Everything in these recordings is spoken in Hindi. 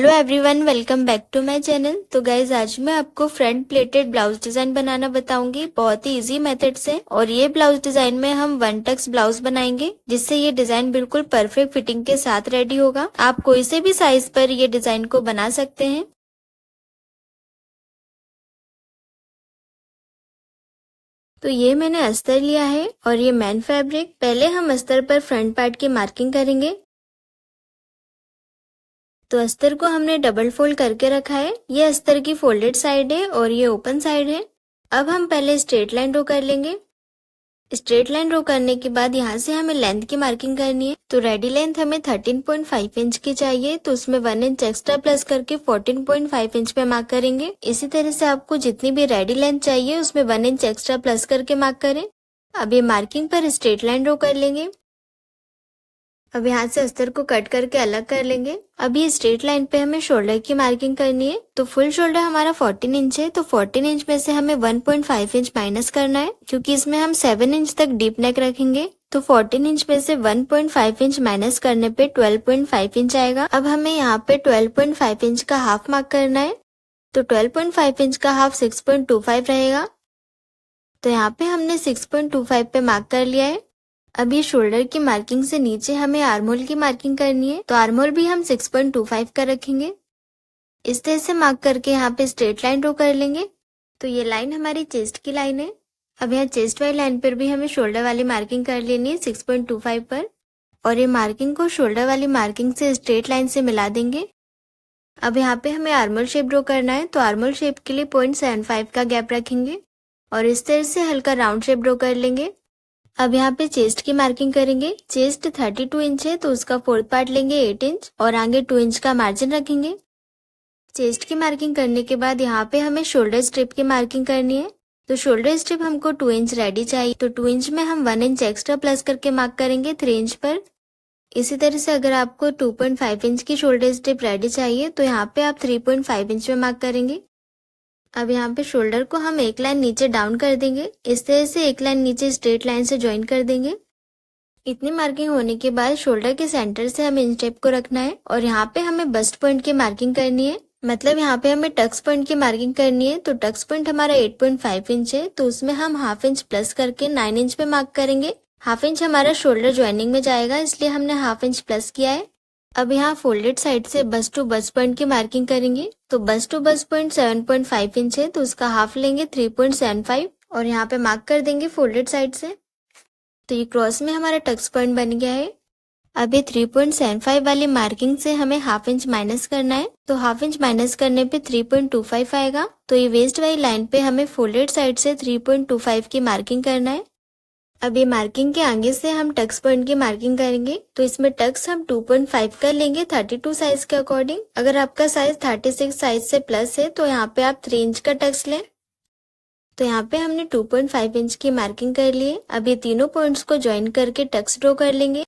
Hello everyone, welcome back to my channel. तो गाइज आज मैं आपको फ्रंट प्लेटेड ब्लाउज डिजाइन बनाना बताऊंगी बहुत ही इजी मेथड से। और ये ब्लाउज डिजाइन में हम वन टक्स ब्लाउज बनाएंगे, जिससे ये डिजाइन बिल्कुल परफेक्ट फिटिंग के साथ रेडी होगा। आप कोई से भी साइज पर ये डिजाइन को बना सकते हैं। तो ये मैंने अस्तर लिया है और ये मैन फैब्रिक। पहले हम अस्तर पर फ्रंट पार्ट की मार्किंग करेंगे। तो अस्तर को हमने डबल फोल्ड करके रखा है। ये अस्तर की फोल्डेड साइड है और ये ओपन साइड है। अब हम पहले स्ट्रेट लाइन ड्रॉ कर लेंगे। स्ट्रेट लाइन ड्रॉ करने के बाद यहाँ से हमें लेंथ की मार्किंग करनी है। तो रेडी लेंथ हमें 13.5 इंच की चाहिए, तो उसमें 1 इंच एक्स्ट्रा प्लस करके 14.5 इंच पे मार्क करेंगे। इसी तरह से आपको जितनी भी रेडी लेंथ चाहिए उसमें 1 इंच एक्स्ट्रा प्लस करके मार्क करें। अब ये मार्किंग पर स्ट्रेट लाइन ड्रॉ कर लेंगे। अब यहाँ से अस्तर को कट करके अलग कर लेंगे। अब ये स्ट्रेट लाइन पे हमें शोल्डर की मार्किंग करनी है। तो फुल शोल्डर हमारा 14 इंच है, तो 14 इंच में से हमें 1.5 इंच माइनस करना है, क्योंकि इसमें हम 7 इंच तक डीप नेक रखेंगे। तो 14 इंच में से 1.5 इंच माइनस करने पे 12.5 इंच आएगा। अब हमें यहाँ पे 12.5 इंच का हाफ मार्क करना है। तो 12.5 इंच का हाफ 6.25 रहेगा। तो यहाँ पे हमने 6.25 पे मार्क कर लिया है। अब ये शोल्डर की मार्किंग से नीचे हमें आर्महोल की मार्किंग करनी है। तो आर्महोल भी हम 6.25 का रखेंगे। इस तरह से मार्क करके यहाँ पे स्ट्रेट लाइन ड्रॉ कर लेंगे। तो ये लाइन हमारी चेस्ट की लाइन है। अब यहाँ चेस्ट वाली लाइन पर भी हमें शोल्डर वाली मार्किंग कर लेनी है 6.25 पर। और ये मार्किंग को शोल्डर वाली मार्किंग से स्ट्रेट लाइन से मिला देंगे। अब यहाँ पे हमें आर्महोल शेप ड्रॉ करना है। तो आर्महोल शेप के लिए 0.75 का गैप रखेंगे और इस तरह से हल्का राउंड शेप ड्रॉ कर लेंगे। अब यहाँ पे चेस्ट की मार्किंग करेंगे। चेस्ट 32 इंच है, तो उसका फोर्थ पार्ट लेंगे 8 इंच और आगे 2 इंच का मार्जिन रखेंगे। चेस्ट की मार्किंग करने के बाद यहाँ पे हमें शोल्डर स्ट्रिप की मार्किंग करनी है। तो शोल्डर स्ट्रिप हमको 2 इंच रेडी चाहिए। तो 2 इंच में हम 1 इंच एक्स्ट्रा प्लस करके मार्क करेंगे 3 इंच पर। इसी तरह से अगर आपको 2.5 इंच की शोल्डर स्ट्रिप रेडी चाहिए तो यहाँ पे आप 3.5 इंच में मार्क करेंगे। अब यहाँ पे शोल्डर को हम एक लाइन नीचे डाउन कर देंगे। इस तरह से एक लाइन नीचे स्ट्रेट लाइन से ज्वाइन कर देंगे। इतनी मार्किंग होने के बाद शोल्डर के सेंटर से हमें इंच टेप को रखना है और यहाँ पे हमें बस्ट पॉइंट की मार्किंग करनी है। मतलब यहाँ पे हमें टक्स पॉइंट की मार्किंग करनी है। तो टक्स पॉइंट हमारा 8.5 इंच है, तो उसमें हम हाफ इंच प्लस करके 9 इंच पे मार्क करेंगे। हाफ इंच हमारा शोल्डर ज्वाइनिंग में जाएगा, इसलिए हमने हाफ इंच प्लस किया है। अब यहाँ फोल्डेड साइड से बस्ट टू बस्ट पॉइंट की मार्किंग करेंगे। तो bust to bust point 7.5 inch है, तो उसका हाफ लेंगे 3.75 और यहाँ पे मार्क कर देंगे फोल्डेड साइड से। तो ये क्रॉस में हमारा टक्स पॉइंट बन गया है। अब ये 3.75 वाली मार्किंग से हमें हाफ इंच माइनस करना है। तो हाफ इंच माइनस करने पे 3.25 आएगा। तो ये वेस्ट वाली लाइन पे हमें फोल्डेड साइड से 3.25 की मार्किंग करना है। अब ये मार्किंग के आगे से हम टक्स पॉइंट की मार्किंग करेंगे। तो इसमें टक्स हम 2.5 कर लेंगे 32 साइज के अकॉर्डिंग। अगर आपका साइज 36 साइज से प्लस है तो यहाँ पे आप 3 इंच का टक्स लें। तो यहाँ पे हमने 2.5 इंच की मार्किंग कर ली है। अब ये तीनों पॉइंट्स को ज्वाइन करके टक्स ड्रॉ कर लेंगे।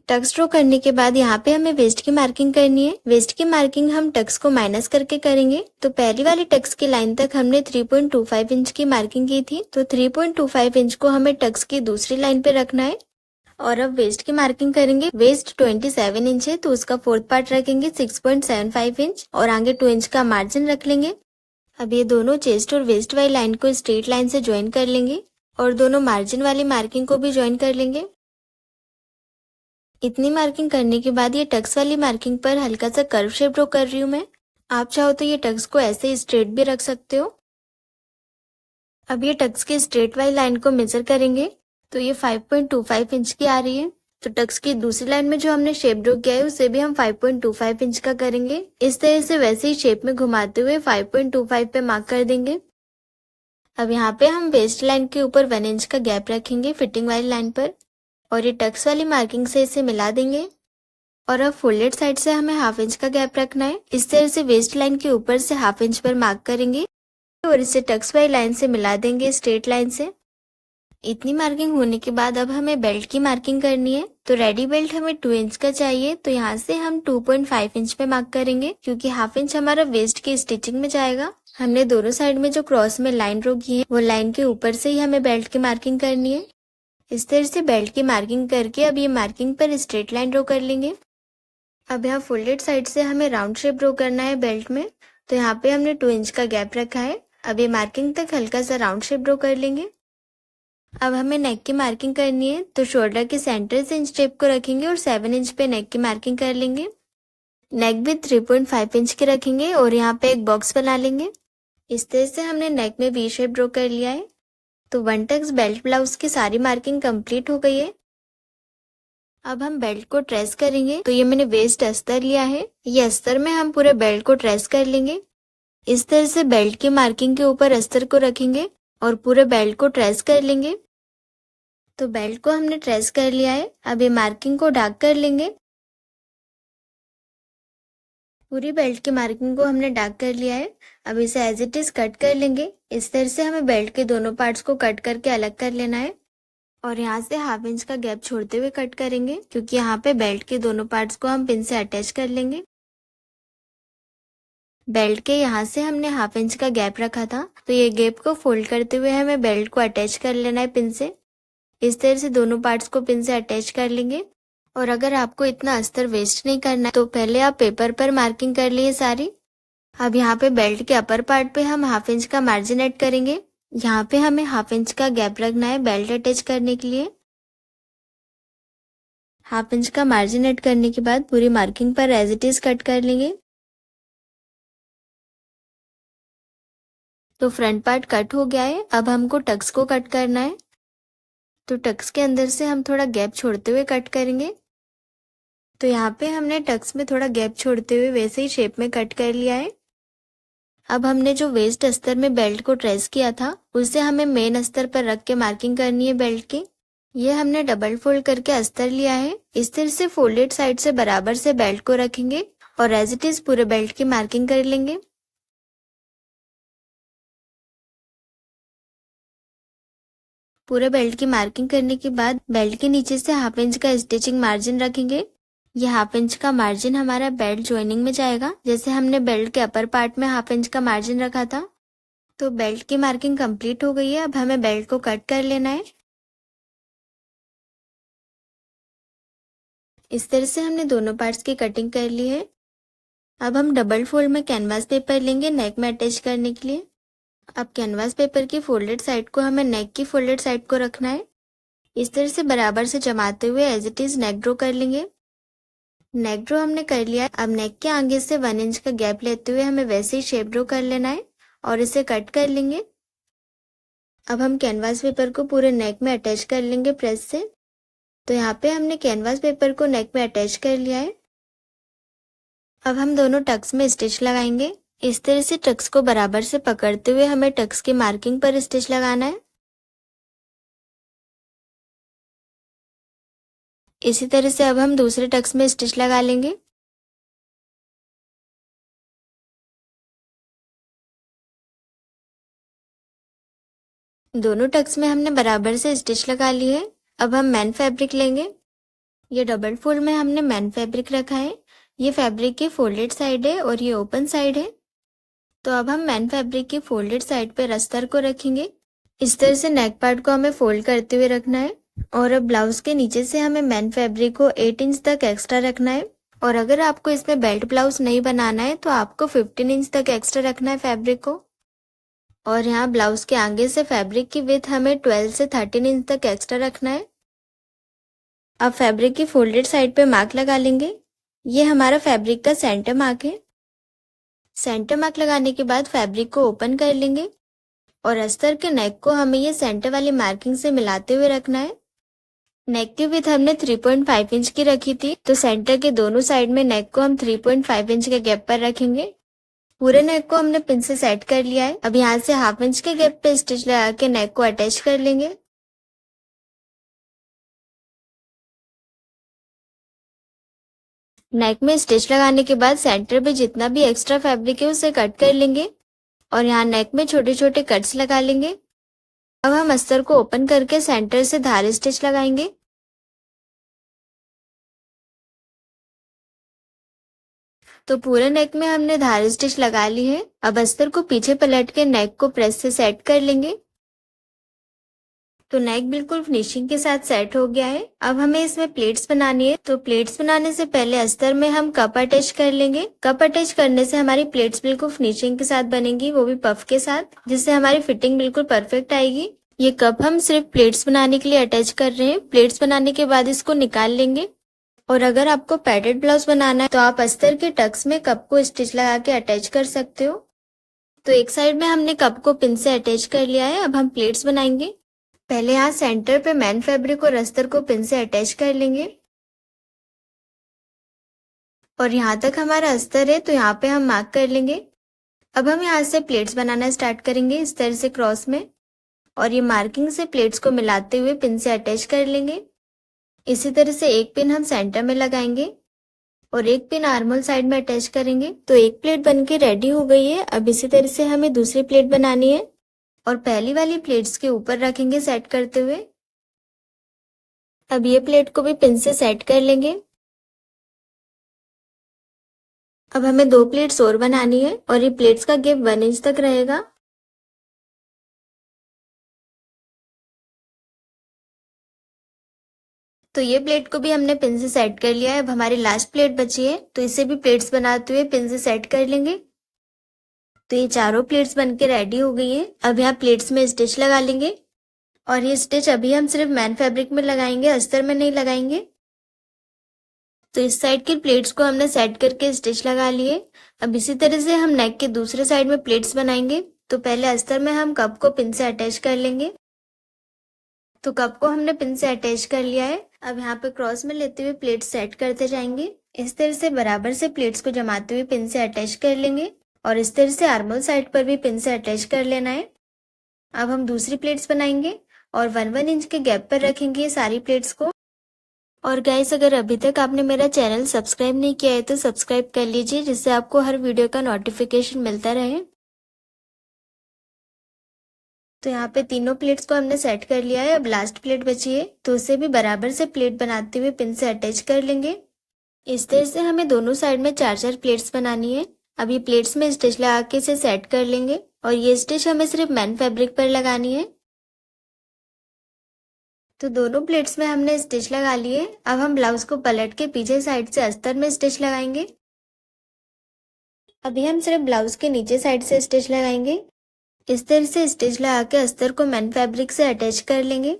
टक्स ड्रॉ करने के बाद यहाँ पे हमें वेस्ट की मार्किंग करनी है। वेस्ट की मार्किंग हम टक्स को माइनस करके करेंगे। तो पहली वाली टक्स की लाइन तक हमने 3.25 इंच की मार्किंग की थी, तो 3.25 इंच को हमें टक्स की दूसरी लाइन पे रखना है। और अब वेस्ट की मार्किंग करेंगे। वेस्ट 27 इंच है, तो उसका फोर्थ पार्ट रखेंगे 6.75 इंच और आगे 2 इंच का मार्जिन रख लेंगे। अब ये दोनों चेस्ट और वेस्ट वाली लाइन को स्ट्रेट लाइन से ज्वाइन कर लेंगे और दोनों मार्जिन वाली मार्किंग को भी ज्वाइन कर लेंगे। इतनी मार्किंग करने के बाद ये टक्स वाली मार्किंग पर हल्का सा कर्व शेप ड्रॉ कर रही हूँ मैं। आप चाहो तो ये टक्स को ऐसे ही स्ट्रेट भी रख सकते हो। अब ये टक्स के स्ट्रेट वाली लाइन को मेजर करेंगे। तो ये 5.25 इंच की आ रही है। तो टक्स की दूसरी लाइन में जो हमने शेप ड्रॉ किया है उसे भी हम 5.25 इंच का करेंगे। इस तरह से वैसे ही शेप में घुमाते हुए 5.25 पे मार्क कर देंगे। अब यहाँ पे हम वेस्ट लाइन के ऊपर 1 इंच का गैप रखेंगे फिटिंग वाली लाइन पर और ये टक्स वाली मार्किंग से इसे मिला देंगे। और अब फोल्डेड साइड से हमें हाफ इंच का गैप रखना है। इस तरह से वेस्ट लाइन के ऊपर से हाफ इंच पर मार्क करेंगे और इसे टक्स वाली लाइन से मिला देंगे स्ट्रेट लाइन से। इतनी मार्किंग होने के बाद अब हमें बेल्ट की मार्किंग करनी है। तो रेडी बेल्ट हमें 2 इंच का चाहिए, तो यहाँ से हम 2.5 इंच पे मार्क करेंगे, क्योंकि हाफ इंच हमारा वेस्ट की स्टिचिंग में जाएगा। हमने दोनों साइड में जो क्रॉस में लाइन ड्रॉ की है वो लाइन के ऊपर से ही हमें बेल्ट की मार्किंग करनी है। इस तरह से बेल्ट की मार्किंग करके अब ये मार्किंग पर स्ट्रेट लाइन ड्रॉ कर लेंगे। अब यहाँ फोल्डेड साइड से हमें राउंड शेप ड्रॉ करना है बेल्ट में, तो यहाँ पे हमने 2 इंच का गैप रखा है। अब ये मार्किंग तक हल्का सा राउंड शेप ड्रॉ कर लेंगे। अब हमें नेक की मार्किंग करनी है, तो शोल्डर के सेंटर से इंच टेप को रखेंगे और 7 इंच पे नेक की मार्किंग कर लेंगे। नेक भी 3.5 इंच की रखेंगे और यहाँ पे एक बॉक्स बना लेंगे। इस तरह से हमने नेक में वी शेप ड्रॉ कर लिया है। तो 1 टक्स बेल्ट ब्लाउज की सारी मार्किंग कंप्लीट हो गई है। अब हम बेल्ट को ट्रेस करेंगे, तो ये मैंने वेस्ट अस्तर लिया है। ये अस्तर में हम पूरे बेल्ट को ट्रेस कर लेंगे। इस तरह से बेल्ट की मार्किंग के ऊपर अस्तर को रखेंगे और पूरे बेल्ट को ट्रेस कर लेंगे। तो बेल्ट को हमने ट्रेस कर लिया है। अब ये मार्किंग को डार्क कर लेंगे। पूरी बेल्ट की मार्किंग को हमने डार्क कर लिया है। अब इसे एज इट इज कट कर लेंगे। इस तरह से हमें बेल्ट के दोनों पार्ट्स को कट करके अलग कर लेना है और यहाँ से 1/2 इंच का गैप छोड़ते हुए कट करेंगे, क्योंकि यहाँ पे बेल्ट के दोनों पार्ट्स को हम पिन से अटैच कर लेंगे। बेल्ट के यहाँ से हमने 1/2 इंच का गैप रखा था, तो ये गैप को फोल्ड करते हुए हमें बेल्ट को अटैच कर लेना है पिन से। इस तरह से दोनों पार्ट्स को पिन से अटैच कर लेंगे। और अगर आपको इतना अस्तर वेस्ट नहीं करना है, तो पहले आप पेपर पर मार्किंग कर लिए सारी। अब यहाँ पे बेल्ट के अपर पार्ट पे हम 1/2 इंच का मार्जिन ऐड करेंगे। यहाँ पे हमें 1/2 इंच का गैप रखना है बेल्ट अटैच करने के लिए। 1/2 इंच का मार्जिन ऐड करने के बाद पूरी मार्किंग पर एज इट इज कट कर लेंगे। तो फ्रंट पार्ट कट हो गया है। अब हमको टक्स को कट करना है, तो टक्स के अंदर से हम थोड़ा गैप छोड़ते हुए कट करेंगे। तो यहाँ पे हमने टक्स में थोड़ा गैप छोड़ते हुए वैसे ही शेप में कट कर लिया है। अब हमने जो वेस्ट अस्तर में बेल्ट को ट्रेस किया था, उसे हमें मेन अस्तर पर रख के मार्किंग करनी है बेल्ट की। ये हमने डबल फोल्ड करके अस्तर लिया है। इस तरह से फोल्डेड साइड से बराबर से बेल्ट को रखेंगे और एज इट इज पूरे बेल्ट की मार्किंग कर लेंगे। पूरे बेल्ट की मार्किंग करने के बाद बेल्ट के नीचे से 1/2 इंच का स्टिचिंग मार्जिन रखेंगे। ये 1/2 इंच का मार्जिन हमारा बेल्ट ज्वाइनिंग में जाएगा, जैसे हमने बेल्ट के अपर पार्ट में 1/2 इंच का मार्जिन रखा था। तो बेल्ट की मार्किंग कंप्लीट हो गई है। अब हमें बेल्ट को कट कर लेना है। इस तरह से हमने दोनों पार्ट्स की कटिंग कर ली है। अब हम डबल फोल्ड में कैनवास पेपर लेंगे नेक में अटैच करने के लिए। अब कैनवास पेपर की फोल्डेड साइड को हमें नेक की फोल्डेड साइड को रखना है। इस तरह से बराबर से जमाते हुए as it is neck draw कर लेंगे। नेक ड्रॉ हमने कर लिया है। अब नेक के आगे से 1 इंच का गैप लेते हुए हमें वैसे ही शेप ड्रॉ कर लेना है और इसे कट कर लेंगे। अब हम कैनवास पेपर को पूरे नेक में अटैच कर लेंगे प्रेस से। तो यहाँ पे हमने कैनवास पेपर को नेक में अटैच कर लिया है। अब हम दोनों टक्स में स्टिच लगाएंगे। इस तरह से टक्स को बराबर से पकड़ते हुए हमें टक्स की मार्किंग पर स्टिच लगाना है। इसी तरह से अब हम दूसरे टक्स में स्टिच लगा लेंगे। दोनों टक्स में हमने बराबर से स्टिच लगा ली है। अब हम मैन फैब्रिक लेंगे। ये डबल फोल्ड में हमने मैन फैब्रिक रखा है। ये फैब्रिक की फोल्डेड साइड है और ये ओपन साइड है। तो अब हम मैन फैब्रिक की फोल्डेड साइड पे अस्तर को रखेंगे। इस तरह से नेक पार्ट को हमें फोल्ड करते हुए रखना है और अब ब्लाउज के नीचे से हमें मैन फैब्रिक को 8 इंच तक एक्स्ट्रा रखना है। और अगर आपको इसमें बेल्ट ब्लाउज नहीं बनाना है, तो आपको 15 इंच तक एक्स्ट्रा रखना है फैब्रिक को। और यहाँ ब्लाउज के आगे से फैब्रिक की विड्थ हमें 12 से 13 इंच तक एक्स्ट्रा रखना है। अब फैब्रिक की फोल्डेड साइड पे मार्क लगा लेंगे। ये हमारा फैब्रिक का सेंटर मार्क है। सेंटर मार्क लगाने के बाद फैब्रिक को ओपन कर लेंगे और अस्तर के नेक को हमें ये सेंटर वाली मार्किंग से मिलाते हुए रखना है। नेक की विड्थ हमने 3.5 इंच की रखी थी, तो सेंटर के दोनों साइड में नेक को हम 3.5 इंच के गैप पर रखेंगे। पूरे नेक को हमने पिन से सेट कर लिया है। अब यहाँ से 1/2 इंच के गैप पे स्टिच लगा के नेक को अटैच कर लेंगे। नेक में स्टिच लगाने के बाद सेंटर पे जितना भी एक्स्ट्रा फैब्रिक है उसे कट कर लेंगे और यहाँ नेक में छोटे छोटे कट्स लगा लेंगे। अब हम अस्तर को ओपन करके सेंटर से धारी स्टिच लगाएंगे। तो पूरे नेक में हमने धारी स्टिच लगा ली है। अब अस्तर को पीछे पलट के नेक को प्रेस से सेट कर लेंगे। तो नेक बिल्कुल फिनिशिंग के साथ सेट हो गया है। अब हमें इसमें प्लेट्स बनानी है। तो प्लेट्स बनाने से पहले अस्तर में हम कप अटैच कर लेंगे। कप अटैच करने से हमारी प्लेट्स बिल्कुल फिनिशिंग के साथ बनेंगी, वो भी पफ के साथ, जिससे हमारी फिटिंग बिल्कुल परफेक्ट आएगी। ये कप हम सिर्फ प्लेट्स बनाने के लिए अटैच कर रहे हैं। प्लेट्स बनाने के बाद इसको निकाल लेंगे। और अगर आपको पैडेड ब्लाउज बनाना है तो आप अस्तर के टक्स में कप को स्टिच लगा के अटैच कर सकते हो। तो एक साइड में हमने कप को पिन से अटैच कर लिया है। अब हम प्लेट्स बनाएंगे। पहले यहाँ सेंटर पे मैन फैब्रिक और अस्तर को पिन से अटैच कर लेंगे और यहाँ तक हमारा अस्तर है तो यहाँ पे हम मार्क कर लेंगे। अब हम यहाँ से प्लेट्स बनाना स्टार्ट करेंगे इस तरह से क्रॉस में, और ये मार्किंग से प्लेट्स को मिलाते हुए पिन से अटैच कर लेंगे। इसी तरह से एक पिन हम सेंटर में लगाएंगे और एक पिन आर्मोल साइड में अटैच करेंगे। तो एक प्लेट बनके रेडी हो गई है। अब इसी तरह से हमें दूसरी प्लेट बनानी है और पहली वाली प्लेट्स के ऊपर रखेंगे सेट करते हुए। अब ये प्लेट को भी पिन से सेट कर लेंगे। अब हमें 2 प्लेट्स और बनानी है और ये प्लेट्स का गैप 1 इंच तक रहेगा। तो ये प्लेट को भी हमने पिन से सेट कर लिया है। अब हमारी लास्ट प्लेट बची है तो इसे भी प्लेट्स बनाते हुए पिन से सेट कर लेंगे। तो ये चारों प्लेट्स बनके रेडी हो गई है। अब यहाँ प्लेट्स में स्टिच लगा लेंगे और ये स्टिच अभी हम सिर्फ मैन फैब्रिक में लगाएंगे, अस्तर में नहीं लगाएंगे। तो इस साइड की प्लेट्स को हमने सेट करके स्टिच लगा लिए। अब इसी तरह से हम नेक के दूसरे साइड में प्लेट्स बनाएंगे। तो पहले अस्तर में हम कप को पिन से अटैच कर लेंगे। तो कप को हमने पिन से अटैच कर लिया है। अब यहाँ पे क्रॉस में लेते हुए प्लेट्स सेट करते जाएंगे। इस तरह से बराबर से प्लेट्स को जमाते हुए पिन से अटैच कर लेंगे और इस तरह से आर्मोल साइड पर भी पिन से अटैच कर लेना है। अब हम दूसरी प्लेट्स बनाएंगे और 1-1 इंच के गैप पर रखेंगे सारी प्लेट्स को। और गाइस, अगर अभी तक आपने मेरा चैनल सब्सक्राइब नहीं किया है तो सब्सक्राइब कर लीजिए, जिससे आपको हर वीडियो का नोटिफिकेशन मिलता रहे। तो यहाँ पे तीनों प्लेट्स को हमने सेट कर लिया है। अब लास्ट प्लेट बची है तो उसे भी बराबर से प्लेट बनाते हुए पिन से अटैच कर लेंगे। इस तरह से हमें दोनों साइड में 4-4 प्लेट्स बनानी है। अब ये प्लेट्स में स्टिच लगा के इसे सेट कर लेंगे और ये स्टिच हमें सिर्फ मैन फैब्रिक पर लगानी है। तो दोनों प्लेट्स में हमने स्टिच लगा लिए। अब हम ब्लाउज को पलट के पीछे साइड से अस्तर में स्टिच लगाएंगे। अभी हम सिर्फ ब्लाउज के नीचे साइड से स्टिच लगाएंगे। इस तरह से स्टिच लगा के अस्तर को मैन फैब्रिक से अटैच कर लेंगे।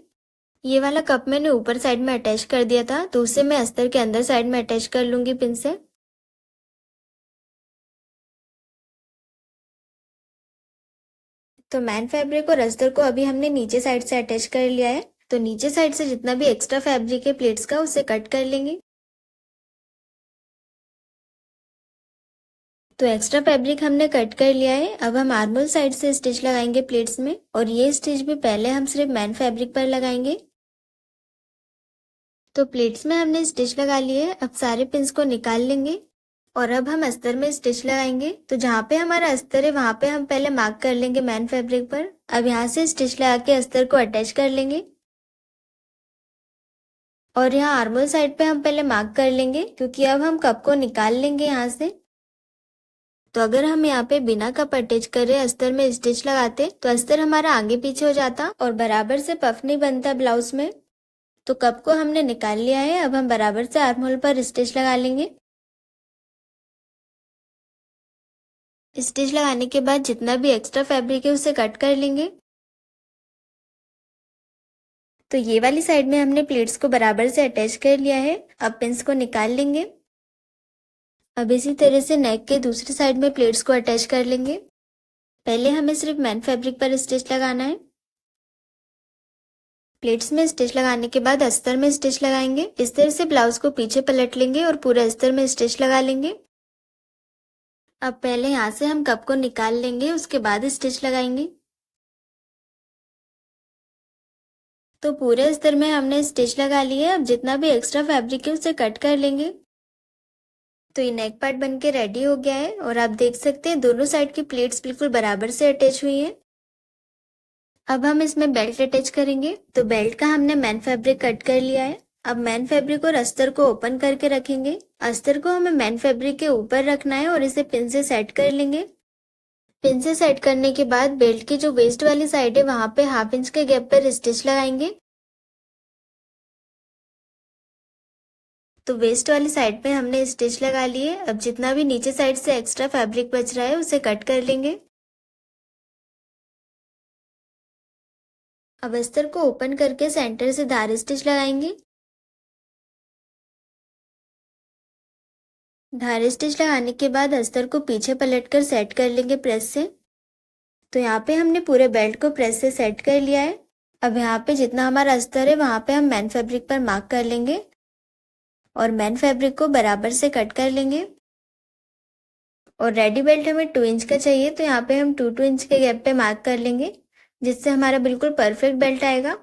ये वाला कप मैंने ऊपर साइड में अटैच कर दिया था तो उसे मैं अस्तर के अंदर साइड में अटैच कर लूंगी पिन से। तो मैन फैब्रिक और अस्तर को अभी हमने नीचे साइड से अटैच कर लिया है। तो नीचे साइड से जितना भी एक्स्ट्रा फैब्रिक है प्लेट्स का उसे कट कर लेंगे। तो एक्स्ट्रा फैब्रिक हमने कट कर लिया है। अब हम आर्मोल साइड से स्टिच लगाएंगे प्लेट्स में और ये स्टिच भी पहले हम सिर्फ मैन फैब्रिक पर लगाएंगे। तो प्लेट्स में हमने स्टिच लगा लिए। अब सारे पिंस को निकाल लेंगे और अब हम अस्तर में स्टिच लगाएंगे। तो जहाँ पे हमारा अस्तर है वहां पे हम पहले मार्क कर लेंगे मैन फैब्रिक पर। अब यहाँ से स्टिच लगा के अस्तर को अटैच कर लेंगे और यहाँ आर्मोल साइड पे हम पहले मार्क कर लेंगे, क्योंकि अब हम कप को निकाल लेंगे यहाँ से। तो अगर हम यहाँ पे बिना कप अटैच करे अस्तर में स्टिच लगाते तो अस्तर हमारा आगे पीछे हो जाता और बराबर से पफ नहीं बनता ब्लाउज में। तो कप को हमने निकाल लिया है। अब हम बराबर से आर्महोल पर स्टिच लगा लेंगे। स्टिच लगाने के बाद जितना भी एक्स्ट्रा फैब्रिक है उसे कट कर लेंगे। तो ये वाली साइड में हमने प्लेट्स को बराबर से अटैच कर लिया है। अब पिंस को निकाल लेंगे। अब इसी तरह से नेक के दूसरी साइड में प्लेट्स को अटैच कर लेंगे। पहले हमें सिर्फ मैन फैब्रिक पर स्टिच लगाना है। प्लेट्स में स्टिच लगाने के बाद अस्तर में स्टिच लगाएंगे। इस तरह से ब्लाउज को पीछे पलट लेंगे और पूरे अस्तर में स्टिच लगा लेंगे। अब पहले यहाँ से हम कप को निकाल लेंगे, उसके बाद स्टिच लगाएंगे। तो पूरे अस्तर में हमने स्टिच लगा ली है। अब जितना भी एक्स्ट्रा फैब्रिक है उसे कट कर लेंगे। तो ये नेक पार्ट बनके रेडी हो गया है और आप देख सकते हैं दोनों साइड की प्लेट्स बिल्कुल बराबर से अटैच हुई हैं। अब हम इसमें बेल्ट अटैच करेंगे। तो बेल्ट का हमने मैन फैब्रिक कट कर लिया है। अब मैन फैब्रिक और अस्तर को ओपन करके रखेंगे। अस्तर को हमें मैन फैब्रिक के ऊपर रखना है और इसे पिन से सेट कर लेंगे। पिन से सेट करने के बाद बेल्ट की जो वेस्ट वाली साइड है वहां पे 1/2 इंच के गैप पर स्टिच लगाएंगे। तो वेस्ट वाली साइड पे हमने स्टिच लगा लिए। अब जितना भी नीचे साइड से एक्स्ट्रा फैब्रिक बच रहा है उसे कट कर लेंगे। अब अस्तर को ओपन करके सेंटर से धार स्टिच लगाएंगे। धार स्टिच लगाने के बाद अस्तर को पीछे पलटकर सेट कर लेंगे प्रेस से। तो यहाँ पे हमने पूरे बेल्ट को प्रेस से सेट कर लिया है। अब यहाँ पे जितना हमारा अस्तर है वहां पे हम मेन फैब्रिक पर मार्क कर लेंगे और मेन फैब्रिक को बराबर से कट कर लेंगे। और रेडी बेल्ट हमें 2 इंच का चाहिए, तो यहाँ पे हम 2 इंच के गैप पे मार्क कर लेंगे, जिससे हमारा बिल्कुल परफेक्ट बेल्ट आएगा।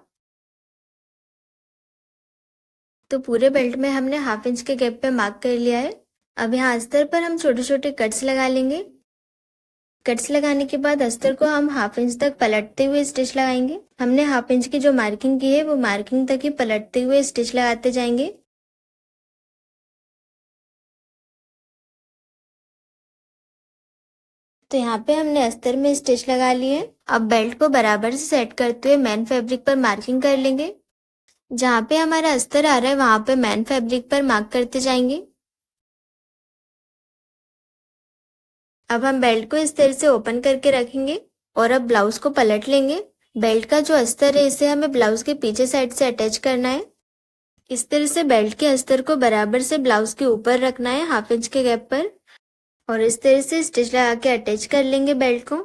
तो पूरे बेल्ट में हमने 1/2 इंच के गैप पे मार्क कर लिया है। अब यहाँ अस्तर पर हम छोटे छोटे कट्स लगा लेंगे। कट्स लगाने के बाद अस्तर को हम 1/2 इंच तक पलटते हुए स्टिच लगाएंगे। हमने 1/2 इंच की जो मार्किंग की है वो मार्किंग तक ही पलटते हुए स्टिच लगाते जाएंगे। तो यहाँ पे हमने अस्तर में स्टिच लगा लिए। अब बेल्ट को बराबर से सेट करते हुए मेन फैब्रिक पर मार्किंग कर लेंगे। जहाँ पे हमारा अस्तर आ रहा है वहां पे मेन फैब्रिक पर मार्क करते जाएंगे। अब हम बेल्ट को इस तरह से ओपन करके रखेंगे और अब ब्लाउज को पलट लेंगे। बेल्ट का जो अस्तर है इसे हमें ब्लाउज के पीछे साइड से अटैच करना है। इस तरह से बेल्ट के अस्तर को बराबर से ब्लाउज के ऊपर रखना है 1/2 इंच के गैप पर और इस तरह से स्टिच लगा के अटैच कर लेंगे बेल्ट को।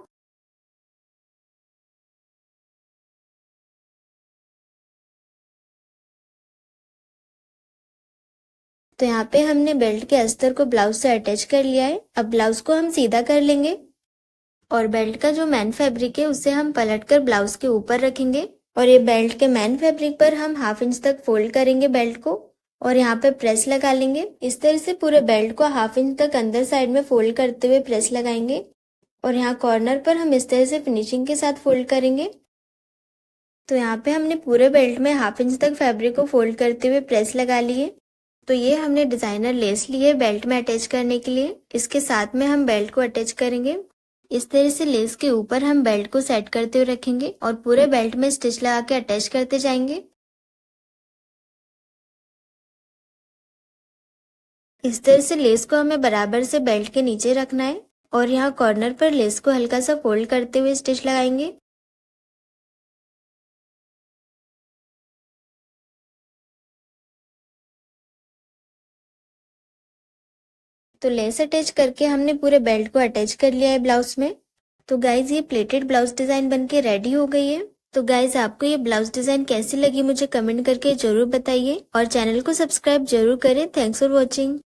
तो यहाँ पे हमने बेल्ट के अस्तर को ब्लाउज से अटैच कर लिया है। अब ब्लाउज को हम सीधा कर लेंगे और बेल्ट का जो मेन फैब्रिक है उसे हम पलटकर ब्लाउज के ऊपर रखेंगे और ये बेल्ट के मेन फैब्रिक पर हम 1/2 इंच तक फोल्ड करेंगे बेल्ट को और यहाँ पे प्रेस लगा लेंगे। इस तरह से पूरे बेल्ट को 1/2 इंच तक अंदर साइड में फोल्ड करते हुए प्रेस लगाएंगे और यहाँ कॉर्नर पर हम इस तरह से फिनिशिंग के साथ फोल्ड करेंगे। तो यहाँ पे हमने पूरे बेल्ट में 1/2 इंच तक फैब्रिक को फोल्ड करते हुए प्रेस लगा लिए। तो ये हमने डिजाइनर लेस ली है बेल्ट में अटैच करने के लिए। इसके साथ में हम बेल्ट को अटैच करेंगे। इस तरह से लेस के ऊपर हम बेल्ट को सेट करते हुए रखेंगे और पूरे बेल्ट में स्टिच लगा के अटैच करते जाएंगे। इस तरह से लेस को हमें बराबर से बेल्ट के नीचे रखना है और यहाँ कॉर्नर पर लेस को हल्का सा फोल्ड करते हुए स्टिच लगाएंगे। तो लेस अटैच करके हमने पूरे बेल्ट को अटैच कर लिया है ब्लाउज में। तो गाइज ये प्लेटेड ब्लाउज डिजाइन बनके रेडी हो गई है। तो गाइज आपको ये ब्लाउज डिजाइन कैसी लगी मुझे कमेंट करके जरूर बताइए और चैनल को सब्सक्राइब जरूर करें। Thanks for watching.